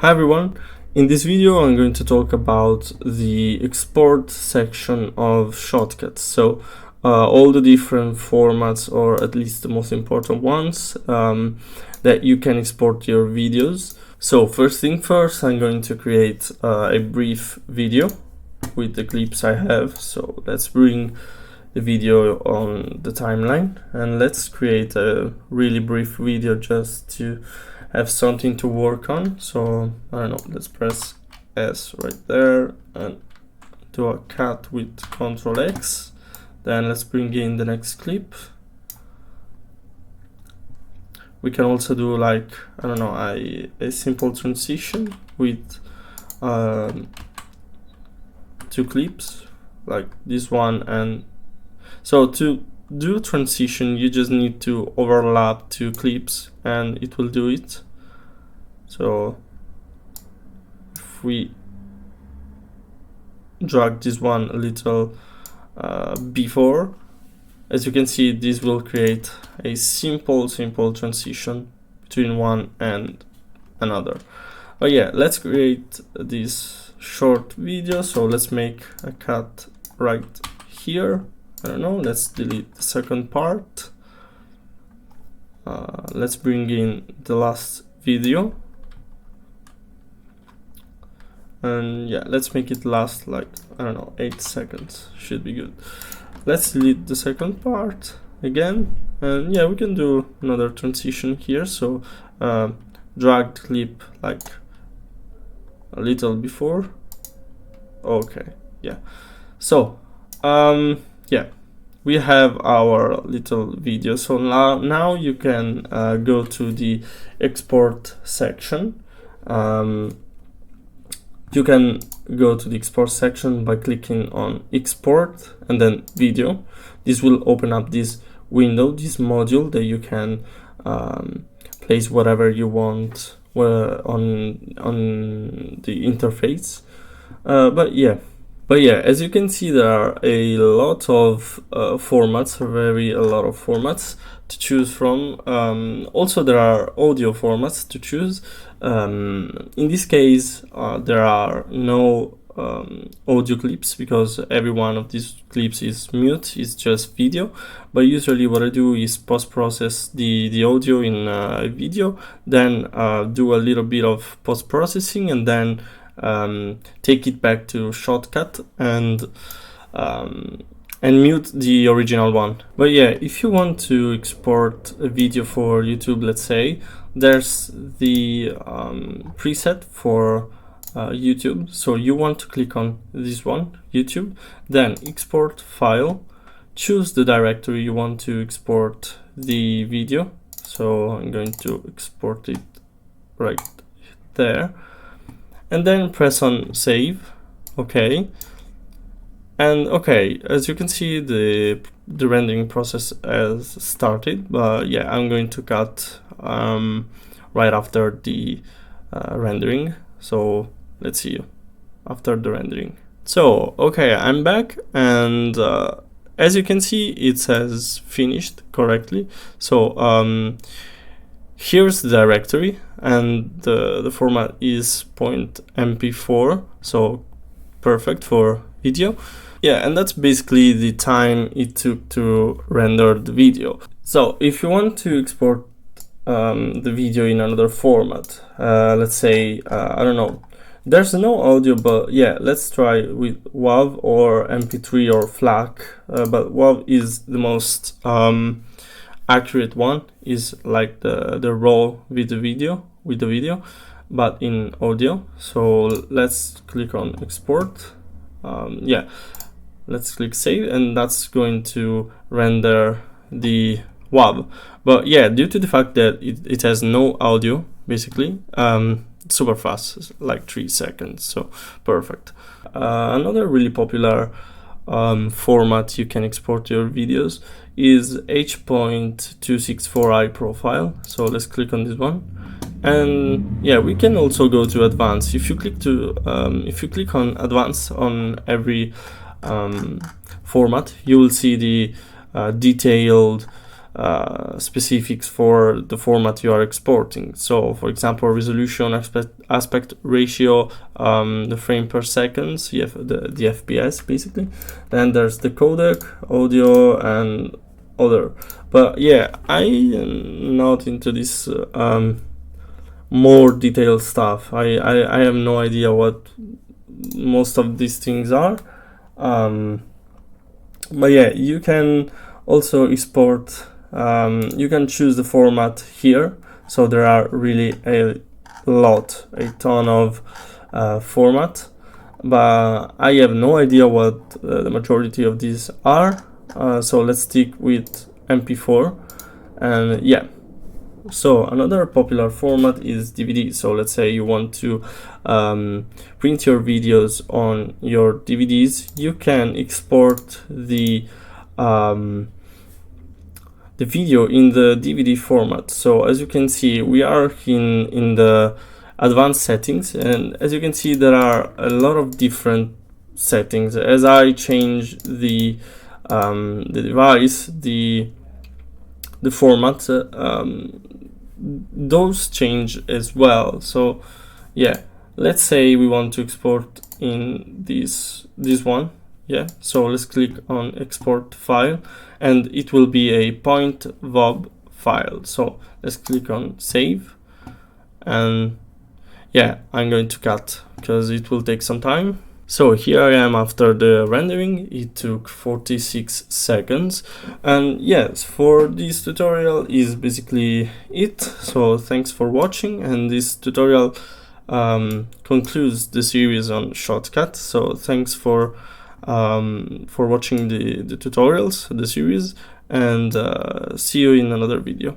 Hi everyone, in this video I'm going to talk about the export section of Shotcut. So all the different formats, or at least the most important ones, that you can export your videos. So first thing first, I'm going to create a brief video with the clips I have. So let's bring the video on the timeline and let's create a really brief video just to have something to work on. So I don't know, let's press S right there and do a cut with Ctrl X. Then let's bring in the next clip. We can also do like, I don't know, a simple transition with two clips like this one. And so to do transition, you just need to overlap two clips and it will do it. So if we drag this one a little before, as you can see, this will create a simple transition between one and another. But yeah, let's create this short video. So let's make a cut right here. I don't know, let's delete the second part. Let's bring in the last video. And yeah, let's make it last like, I don't know, 8 seconds, should be good. Let's delete the second part again. And yeah, we can do another transition here. So drag the clip like a little before. Okay, yeah. So, yeah, we have our little video. So now you can go to the export section. You can go to the export section by clicking on export and then video. This will open up this window, this module that you can place whatever you want on the interface. But yeah, as you can see, there are a lot of formats, a lot of formats to choose from. Also, there are audio formats to choose. In this case, there are no audio clips because every one of these clips is mute, it's just video. But usually what I do is post-process the audio in a video, then do a little bit of post-processing, and then take it back to Shotcut and mute the original one. But yeah, if you want to export a video for YouTube, let's say, there's the preset for YouTube. So you want to click on this one, YouTube, then export file, choose the directory you want to export the video. So I'm going to export it right there. And then press on save. Okay. And okay, as you can see, the rendering process has started. But yeah, I'm going to cut right after the rendering. So let's see you after the rendering. So okay, I'm back, and as you can see, it says finished correctly. So here's the directory, and the format is .mp4, so perfect for video. Yeah, and that's basically the time it took to render the video. So if you want to export the video in another format, let's say, I don't know, there's no audio, but yeah, let's try with WAV or MP3 or FLAC, but WAV is the most accurate one, is like the raw with the video, but in audio. So let's click on export. Yeah, let's click save, and that's going to render the WAV. But yeah, due to the fact that it has no audio, basically, super fast, like 3 seconds, so perfect. Another really popular format you can export your videos is H.264 high profile. So let's click on this one, and yeah, we can also go to advanced. If you click on advanced on every format, you will see the detailed specifics for the format you are exporting. So for example, resolution, aspect ratio, the frame per second, you have the FPS basically. Then there's the codec, audio, and other. But yeah, I am not into this more detailed stuff. I have no idea what most of these things are. But yeah, you can also export, you can choose the format here. So there are really a ton of format, but I have no idea what the majority of these are. So let's stick with Mp4. And yeah, so another popular format is DVD. So let's say you want to print your videos on your DVDs. You can export the video in the DVD format. So as you can see, we are in the advanced settings, and as you can see, there are a lot of different settings. As I change the device, the format, those change as well. So yeah, let's say we want to export in this one. Yeah, so let's click on export file, and it will be a .vob file. So let's click on save, and yeah, I'm going to cut because it will take some time. So here I am after the rendering. It took 46 seconds. And yes, for this tutorial is basically it. So thanks for watching, and this tutorial concludes the series on Shotcut. So thanks for watching the tutorials, the series, and see you in another video.